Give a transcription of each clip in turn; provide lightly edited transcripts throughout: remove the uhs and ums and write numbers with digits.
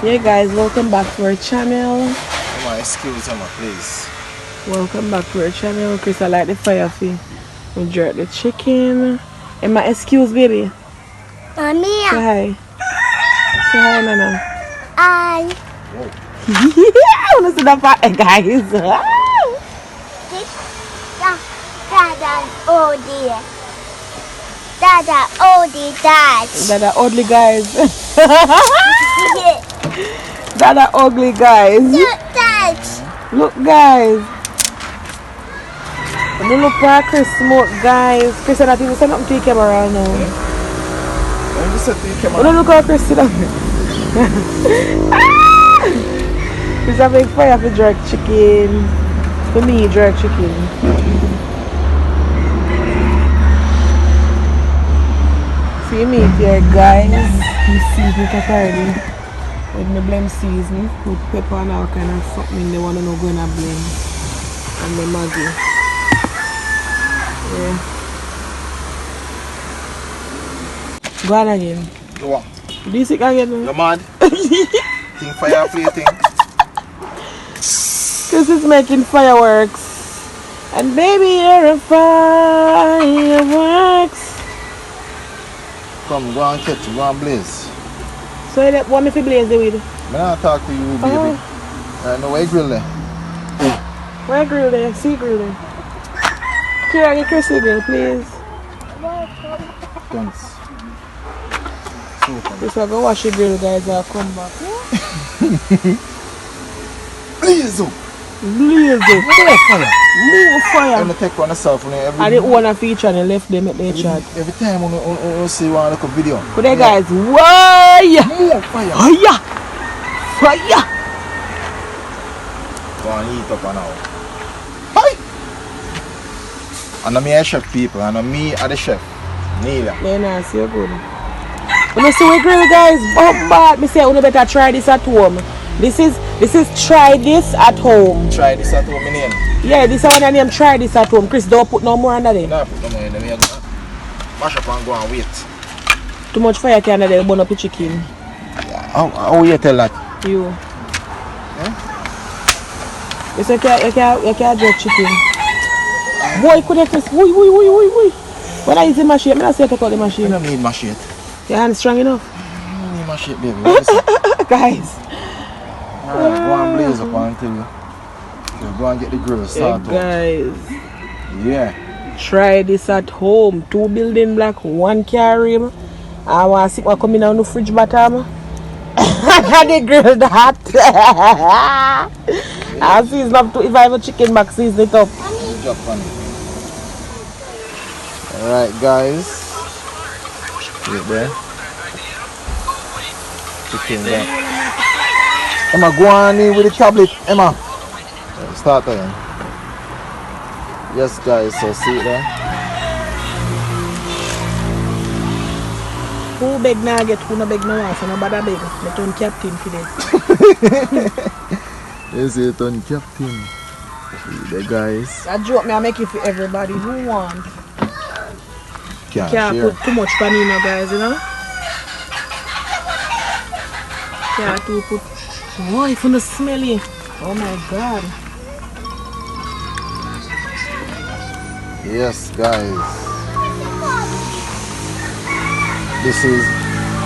Yeah guys, welcome back to our channel. Excuse me, please. Welcome back to our channel. Chris, I like the fire fee. We jerk the chicken. Emma, excuse baby. Mommy. Say hi. Say hi, Nana. I. I want to see the fire, guys. Dada oldie. Dada oldie dad. Dada ugly guys. Dada ugly guys. Look dad. Look guys. Don't look for Chris smoke guys. Chris and I people send up to your camera now. Don't just set to your camera. Don't look how Chris sit up. Chris a big fire for jerk chicken. For me, jerk chicken. See me here guys. You see me already. With my blend season. Put pepper and all kind of something they want to know going to blend. And the Maggi. Yeah. Go on again. Go on. Do you sick again? You're mad? Think fire plating. This is making fireworks. And baby, you're a fireworks. Come, go and catch, go and blaze. So you want me to blaze the weed? I'm not talk to you, baby. I know where you grill there. Where grill there? See grill there. Here, get Chrissy grill, please. Thanks. This will go wash your grill, guys. I'll come back. Blaze up! Blaze up! More fire! More fire! I'm going to take one myself. I didn't want a feature and left them at their chat. Every time I see one look a video. But there, guys, why? More fire! Fire! Fire! Go and eat up now. Hi! And I'm a chef, people. And me are the chef. Neither. They're nice, you're good. When you see we grill, guys, bombard. Me say, you better try this at home. This is try this at home. Try this at home, name. Yeah, this is one name. Try this at home. Chris, don't put no more under there. No, put no more in there. Mash up and go and wait. Too much fire can under there. Burn up the chicken. Yeah. How you tell that? You. Yeah? You say you can't drop chicken. Boy, could you Chris? Woi. When I use the machine, I say take out the machine. I don't need machine. Your hand strong enough? I don't need machine, baby. Guys. Alright, go and blaze up until you go and get the grill started. Guys. Yeah. Try this at home. 2 building block, 1 car rim. I want to see what coming on the fridge bottom. And the grill that. I'll season up to if I have a chicken back, season it up. Alright guys. Wait there. Chicken there. Emma, go on in with the tablet. Emma. Start again. Yes guys, so see it there. Who beg now get, who no beg no want, so nobody beg. I turn captain for this. Yes, you turn captain. See the guys. That joke me I make it for everybody who want. Can't put too much panina, guys, you know. Can't too put. Oh, it's gonna smelly. Oh my god. Yes guys. This is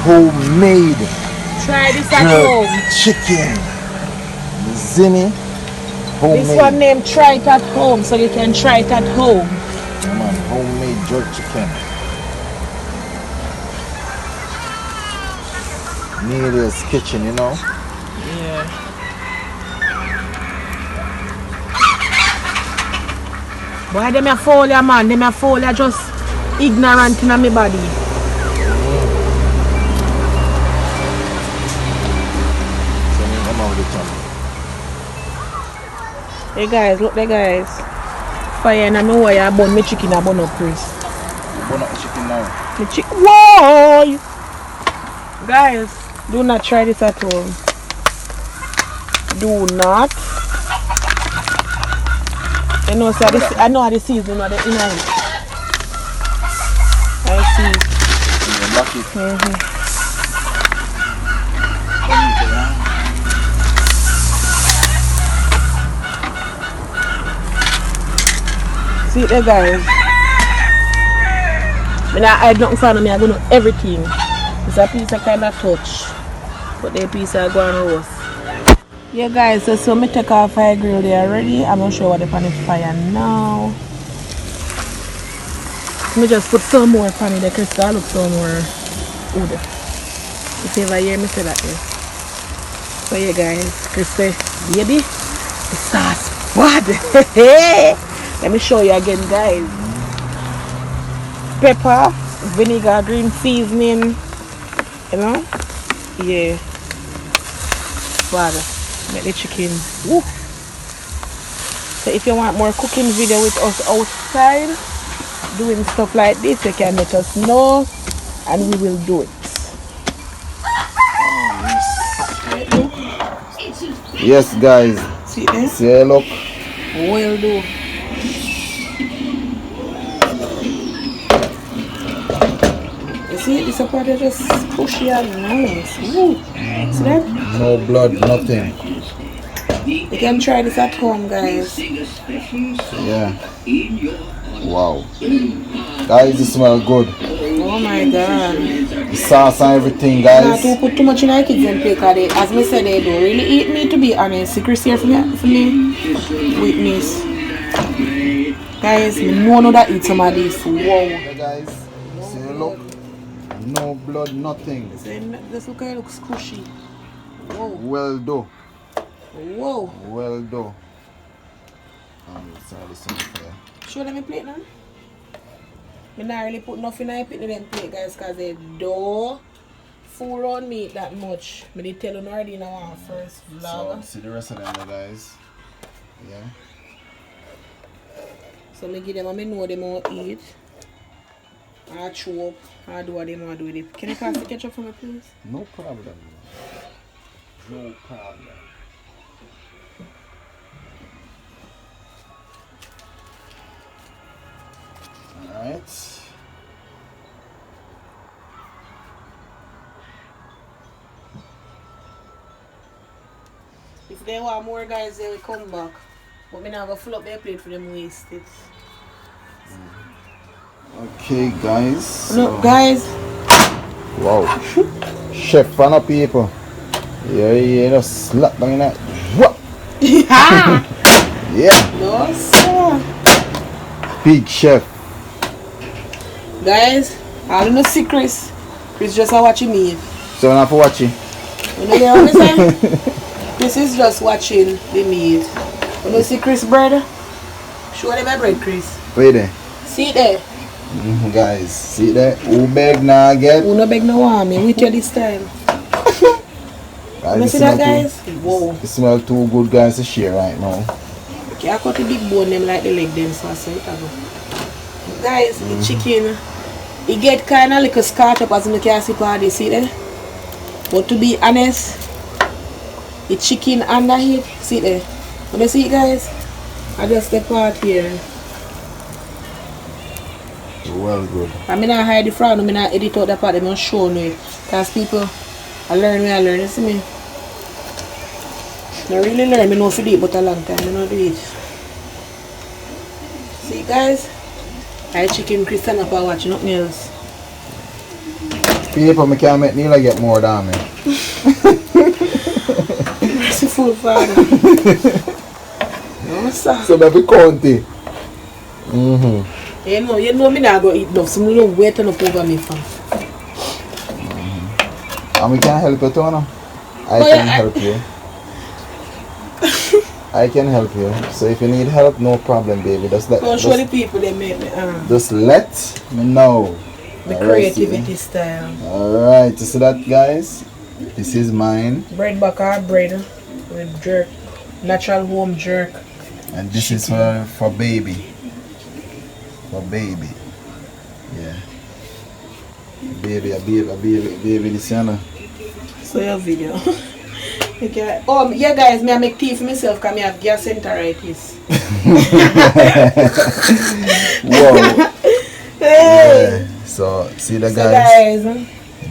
homemade. Try this at home. Chicken. Zinni. Homemade. This one named Try It At Home, so you can try it at home. Yeah, man, homemade jerk chicken. Needle's kitchen, you know. Yeah. Why them a fool ya man? Them a fool ya just ignorant in my body. So I'm out of the channel. Hey guys, look there guys. Fire and I know why I burn my chicken, I burn up Chris. You burn up the chicken now. My chicken. Whoa! Guys, do not try this at home. Do not. I know, so I know how the season, you know, the inner. I see. You lock it. See it there, guys. When I don't find me, I'm going to do everything. It's a piece of kind of touch. But the piece I go and roast. Yeah, guys, so me take off fire grill there already. I'm not sure what the pan is fire now. Me just put some more pan in the crystal. Look some more wood. If you ever hear me say that, so yeah, guys, crystal, baby, the sauce bad. Let me show you again, guys. Pepper, vinegar, green seasoning, you know, yeah, bad. Make the chicken. Woo. So if you want more cooking video with us outside doing stuff like this, you can let us know and we will do it. Yes, guys. See there? See, look. Well do. You see, this part is just pushy and nice. Woo. See that? No blood, nothing. You can try this at home, guys. Yeah. Wow. Guys, it smells good. Oh my god. The sauce and everything, Not guys. to put too much in our kids and play, because they, as me said, they don't really eat me, to be honest. Secrets here for me. Witness. Guys, me know that eat some of this. Wow. Hey guys, see, look. No blood, nothing. This look like it looks squishy. Whoa. Well done. Whoa. Well done. Sorry, this here. Show them a plate now. I not really put nothing in them plate, guys, because they don't fool on me that much. I did tell you already in our first vlog. So, see the rest of them, guys. Yeah. So I give them, I know they won't eat. I chew up, I do what they want to do with it. Can you pass the ketchup for me, please? No problem. No problem. Alright. If they want more, guys, they will come back. But I'm not going to fill up their plate for them waste it. Okay, guys. Look, guys. Wow. Chef fan of people. Yeah, just slap down in that. What? Yeah. No, sir. Big chef. Guys, I don't know see Chris. Chris just watching me. So now for watching. You know what I'm saying? Chris is just watching the meat. You know see Chris bread? Show them my bread, Chris. Wait there. See it there. Guys, see that? Who beg now get? Who no beg no one, me with you this time. You see that, guys? Whoa. It smells too good, guys, to share right now. Okay, I cut the big bone them like the leg them, so I say it go. Guys, the chicken, it get kind of like a scotch up as you can see part this, see there? But to be honest, the chicken under it, see there? When you see it, guys, I just step part here. Well good. I'm not hide the front, I'm not edit out that part, I'm not showing it. Because people, I learn when I learn, you see me? I really learn, I know if you do it but a long time, I don't do it. See guys? I chicken Christian up and watching nothing else. People, I can't make Neela get more than me. Merciful Father. No sir. So baby county. You know me not go eat enough, so I'm not waiting up over me fam. And we can help you too, no? I can help you. I can help you. So if you need help, no problem, baby. Just let. Show the people they make me. Just let me know. The creativity style. Alright, you see that, guys? This is mine. Bread backer, bread with jerk, natural home jerk. And this is for baby. For baby. Yeah. Baby, this is So your video. Okay. Oh yeah guys, I make tea for myself because I have gastroenteritis. Whoa. Hey. Yeah. So see the guys.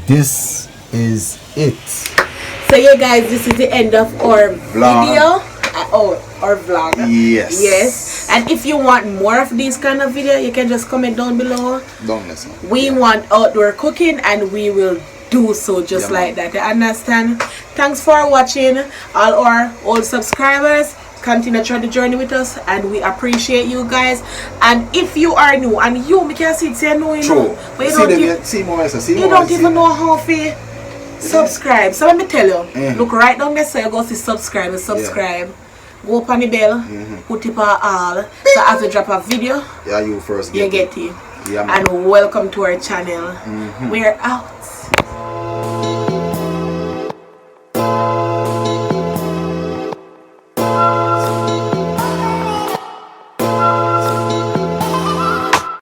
This is it. So yeah guys, this is the end of our video. Our vlog. Yes. Yes. And if you want more of these kind of video, you can just comment down below. Don't listen. We want outdoor cooking and we will do so just Yeah, like that. You understand? Thanks for watching. All our old subscribers, continue through the journey with us and we appreciate you guys. And if you are new, and you can see it's no, you know, but you don't even know how to subscribe. So let me tell you, look right down there, so you go to subscribe and subscribe. Go up on the bell, put it on all, so as we drop a video, you first you get it. Yeah, and welcome to our channel. We're out.